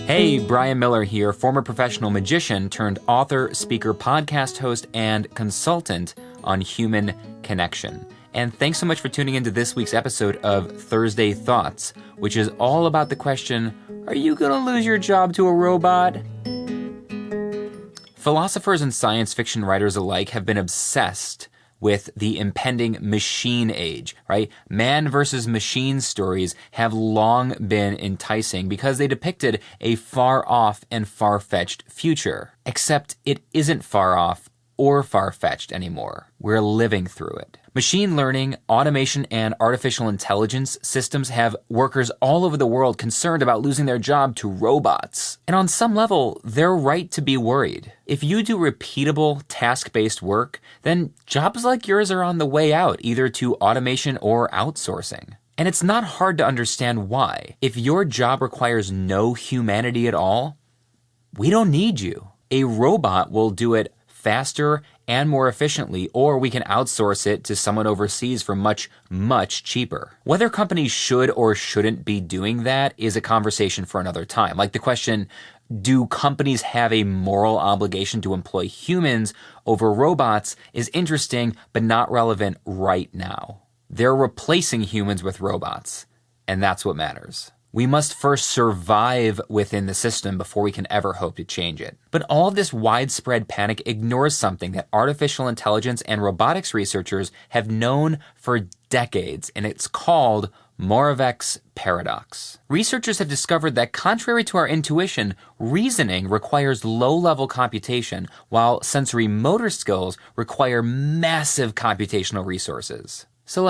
Hey, Brian Miller here, former professional magician turned author, speaker, podcast host, and consultant on human connection. And thanks so much for tuning into this week's episode of Thursday Thoughts, which is all about the question, are you going to lose your job to a robot? Philosophers and science fiction writers alike have been obsessed with the impending machine age, right? Man versus machine stories have long been enticing because they depicted a far-off and far-fetched future. Except it isn't far off or far-fetched anymore. We're living through it. Machine learning, automation, and artificial intelligence systems have workers all over the world concerned about losing their job to robots. And on some level, they're right to be worried. If you do repeatable, task-based work, then jobs like yours are on the way out, either to automation or outsourcing. And it's not hard to understand why. If your job requires no humanity at all, we don't need you. A robot will do it faster and more efficiently, or we can outsource it to someone overseas for much, much cheaper. Whether companies should or shouldn't be doing that is a conversation for another time. Like the question, do companies have a moral obligation to employ humans over robots, is interesting, but not relevant right now. They're replacing humans with robots, and that's what matters. We must first survive within the system before we can ever hope to change it. But all of this widespread panic ignores something that artificial intelligence and robotics researchers have known for decades, and it's called Moravec's paradox. Researchers have discovered that contrary to our intuition, reasoning requires low-level computation, while sensory motor skills require massive computational resources. So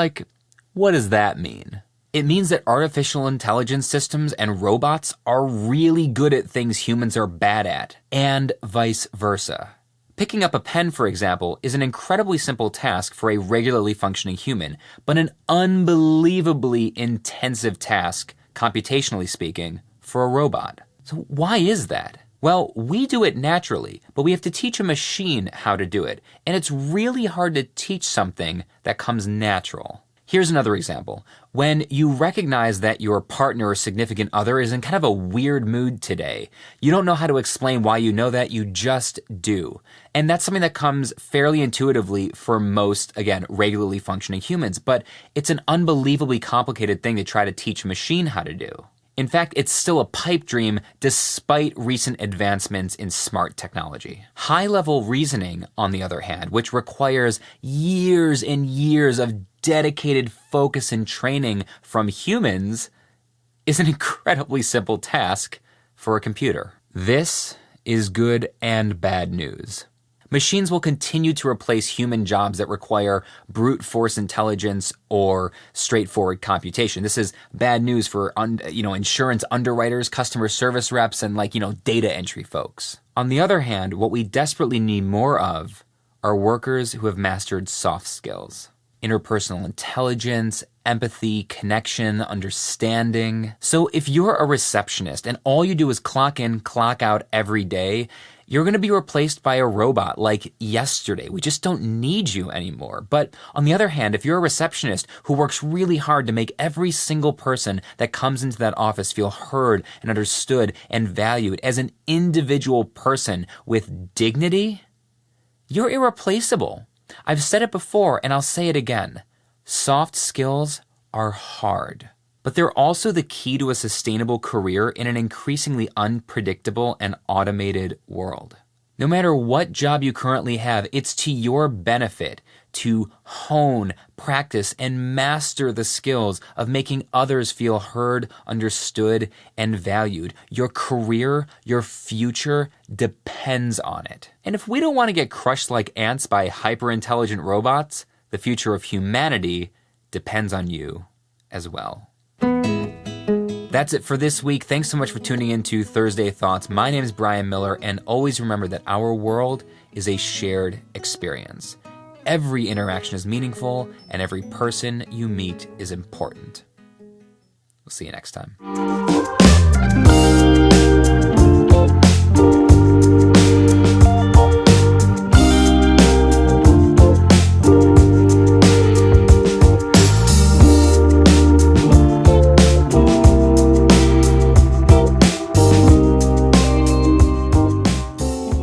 what does that mean? It means that artificial intelligence systems and robots are really good at things humans are bad at, and vice versa. Picking up a pen, for example, is an incredibly simple task for a regularly functioning human, but an unbelievably intensive task, computationally speaking, for a robot. So why is that? Well, we do it naturally, but we have to teach a machine how to do it, and it's really hard to teach something that comes natural. Here's another example. When you recognize that your partner or significant other is in kind of a weird mood today, you don't know how to explain why you know that, you just do. And that's something that comes fairly intuitively for most, again, regularly functioning humans, but it's an unbelievably complicated thing to try to teach a machine how to do. In fact, it's still a pipe dream despite recent advancements in smart technology. High-level reasoning, on the other hand, which requires years and years of dedicated focus and training from humans, is an incredibly simple task for a computer. This is good and bad news. Machines will continue to replace human jobs that require brute force intelligence or straightforward computation. This is bad news for insurance underwriters, customer service reps, and data entry folks. On the other hand, what we desperately need more of are workers who have mastered soft skills. Interpersonal intelligence, empathy, connection, understanding. So if you're a receptionist and all you do is clock in, clock out every day, you're going to be replaced by a robot like yesterday. We just don't need you anymore. But on the other hand, if you're a receptionist who works really hard to make every single person that comes into that office feel heard and understood and valued as an individual person with dignity, you're irreplaceable. I've said it before and I'll say it again. Soft skills are hard, but they're also the key to a sustainable career in an increasingly unpredictable and automated world. No matter what job you currently have, it's to your benefit to hone, practice, and master the skills of making others feel heard, understood, and valued. Your career, your future depends on it. And if we don't want to get crushed like ants by hyper-intelligent robots, the future of humanity depends on you as well. That's it for this week. Thanks so much for tuning in to Thursday Thoughts. My name is Brian Miller, and always remember that our world is a shared experience. Every interaction is meaningful, and every person you meet is important. We'll see you next time.